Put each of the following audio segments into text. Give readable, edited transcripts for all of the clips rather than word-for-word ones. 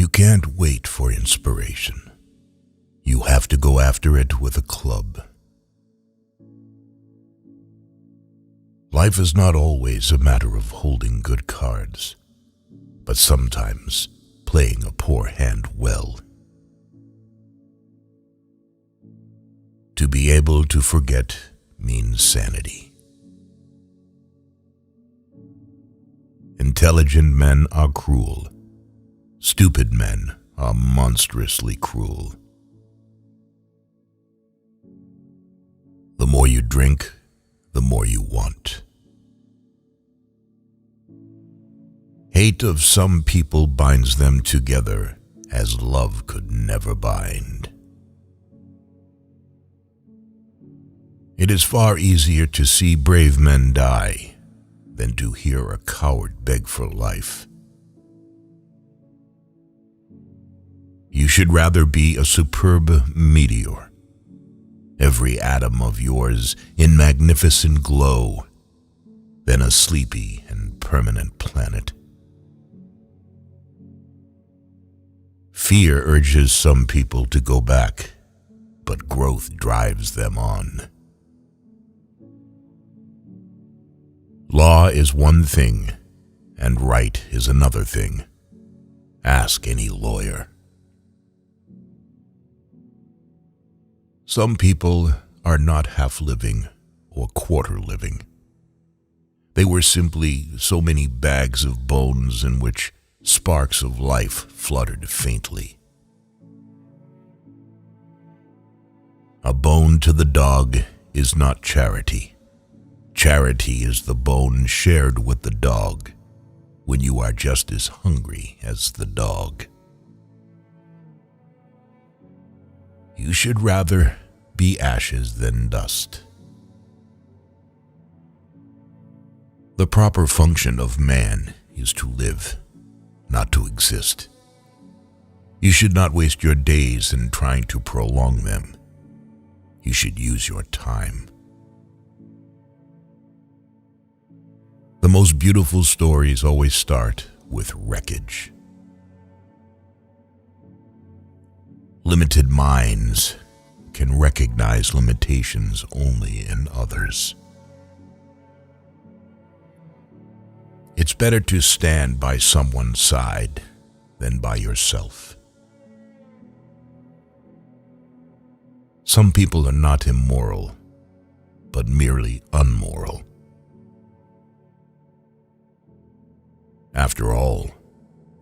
You can't wait for inspiration. You have to go after it with a club. Life is not always a matter of holding good cards, but sometimes playing a poor hand well. To be able to forget means sanity. Intelligent men are cruel. Stupid men are monstrously cruel. The more you drink, the more you want. Hate of some people binds them together as love could never bind. It is far easier to see brave men die than to hear a coward beg for life. You should rather be a superb meteor, every atom of yours in magnificent glow, than a sleepy and permanent planet. Fear urges some people to go back, but growth drives them on. Law is one thing, and right is another thing. Ask any lawyer. Some people are not half-living or quarter-living. They were simply so many bags of bones in which sparks of life fluttered faintly. A bone to the dog is not charity. Charity is the bone shared with the dog when you are just as hungry as the dog. You should rather be ashes than dust. The proper function of man is to live, not to exist. You should not waste your days in trying to prolong them. You should use your time. The most beautiful stories always start with wreckage. Limited minds can recognize limitations only in others. It's better to stand by someone's side than by yourself. Some people are not immoral, but merely unmoral. After all,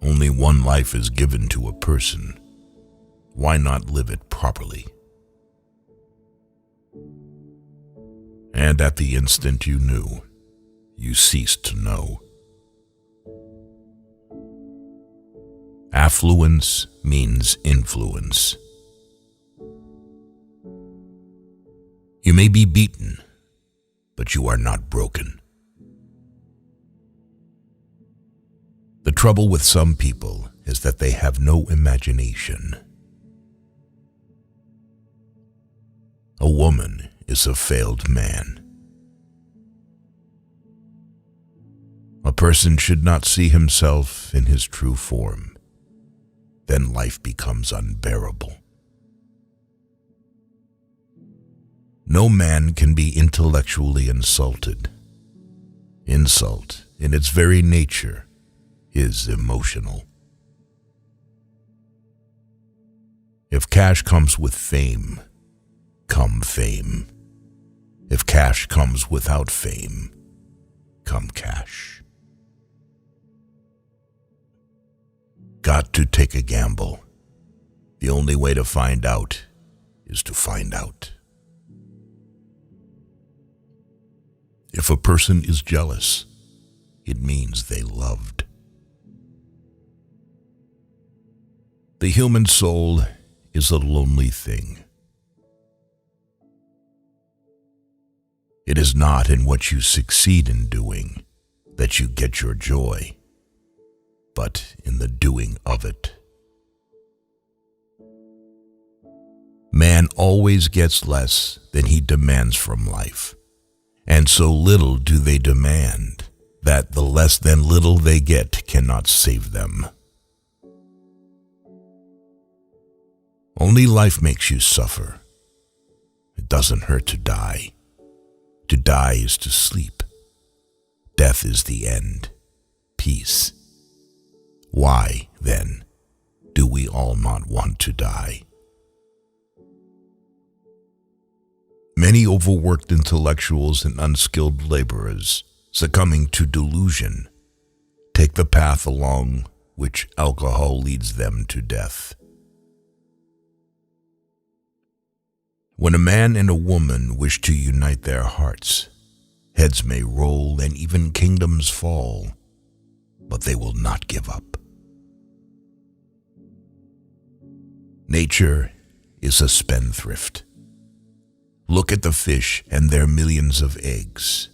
only one life is given to a person. Why not live it properly? And at the instant you knew, you ceased to know. Affluence means influence. You may be beaten, but you are not broken. The trouble with some people is that they have no imagination. A woman is a failed man. A person should not see himself in his true form. Then life becomes unbearable. No man can be intellectually insulted. Insult, in its very nature, is emotional. If cash comes with fame, come fame. If cash comes without fame, come cash. Got to take a gamble. The only way to find out is to find out. If a person is jealous, it means they loved. The human soul is a lonely thing. It is not in what you succeed in doing that you get your joy, but in the doing of it. Man always gets less than he demands from life, and so little do they demand that the less than little they get cannot save them. Only life makes you suffer. It doesn't hurt to die. To die is to sleep. Death is the end. Peace. Why, then, do we all not want to die? Many overworked intellectuals and unskilled laborers, succumbing to delusion, take the path along which alcohol leads them to death. When a man and a woman wish to unite their hearts, heads may roll and even kingdoms fall, but they will not give up. Nature is a spendthrift. Look at the fish and their millions of eggs.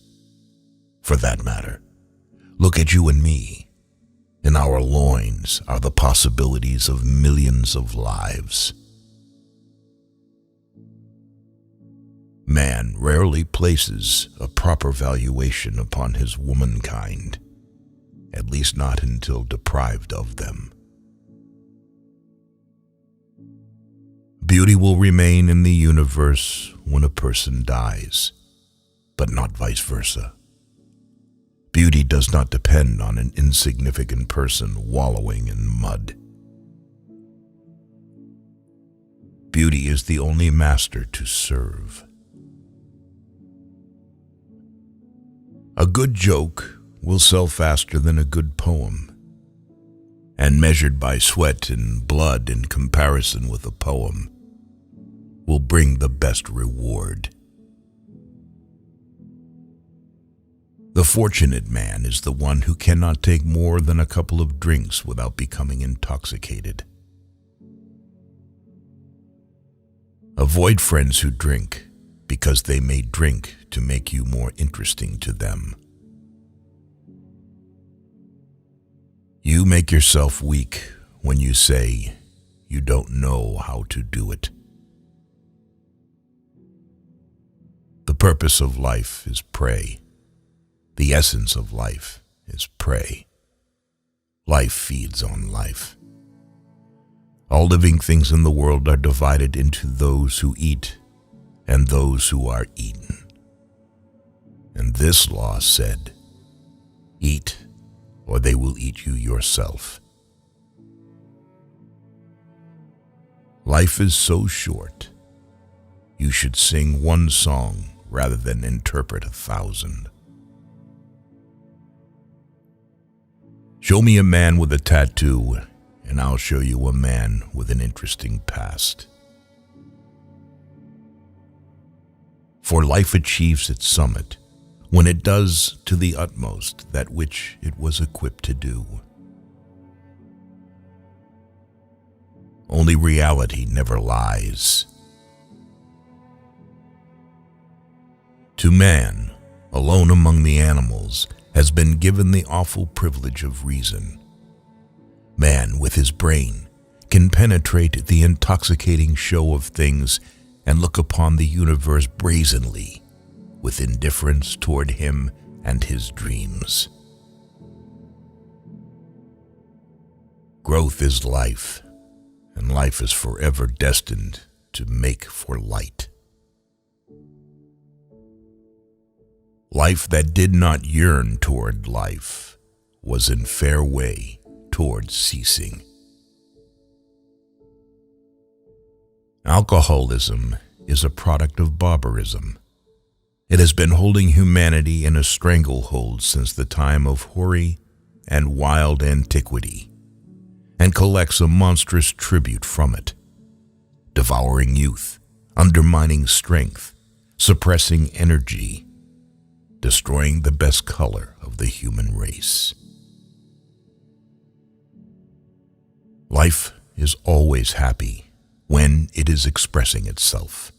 For that matter, look at you and me. In our loins are the possibilities of millions of lives. Man rarely places a proper valuation upon his womankind, at least not until deprived of them. Beauty will remain in the universe when a person dies, but not vice versa. Beauty does not depend on an insignificant person wallowing in mud. Beauty is the only master to serve. A good joke will sell faster than a good poem, and measured by sweat and blood in comparison with a poem, will bring the best reward. The fortunate man is the one who cannot take more than a couple of drinks without becoming intoxicated. Avoid friends who drink because they may drink to make you more interesting to them. You make yourself weak when you say you don't know how to do it. The purpose of life is prey. The essence of life is prey. Life feeds on life. All living things in the world are divided into those who eat and those who are eaten. And this law said, eat, or they will eat you yourself. Life is so short, you should sing one song rather than interpret 1,000. Show me a man with a tattoo, and I'll show you a man with an interesting past. For life achieves its summit when it does to the utmost that which it was equipped to do. Only reality never lies. To man, alone among the animals, has been given the awful privilege of reason. Man, with his brain, can penetrate the intoxicating show of things and look upon the universe brazenly, with indifference toward him and his dreams. Growth is life, and life is forever destined to make for light. Life that did not yearn toward life was in fair way toward ceasing. Alcoholism is a product of barbarism. It has been holding humanity in a stranglehold since the time of hoary and wild antiquity, and collects a monstrous tribute from it, devouring youth, undermining strength, suppressing energy, destroying the best color of the human race. Life is always happy when it is expressing itself.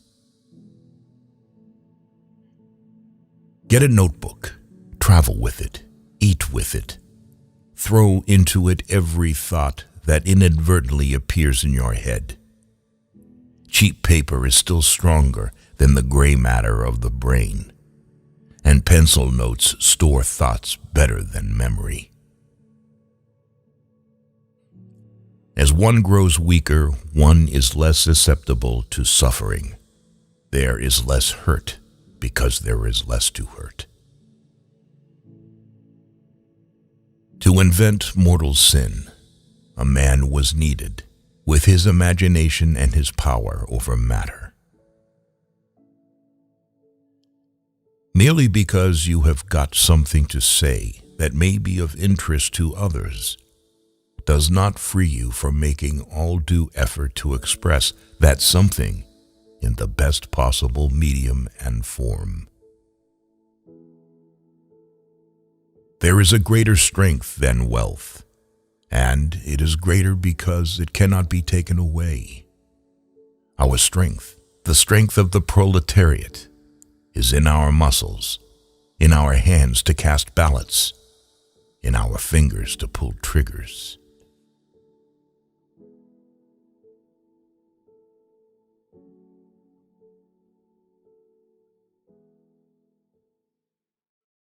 Get a notebook, travel with it, eat with it. Throw into it every thought that inadvertently appears in your head. Cheap paper is still stronger than the gray matter of the brain, and pencil notes store thoughts better than memory. As one grows weaker, one is less susceptible to suffering. There is less hurt because there is less to hurt. To invent mortal sin, a man was needed, with his imagination and his power over matter. Merely because you have got something to say that may be of interest to others does not free you from making all due effort to express that something in the best possible medium and form. There is a greater strength than wealth, and it is greater because it cannot be taken away. Our strength, the strength of the proletariat, is in our muscles, in our hands to cast ballots, in our fingers to pull triggers.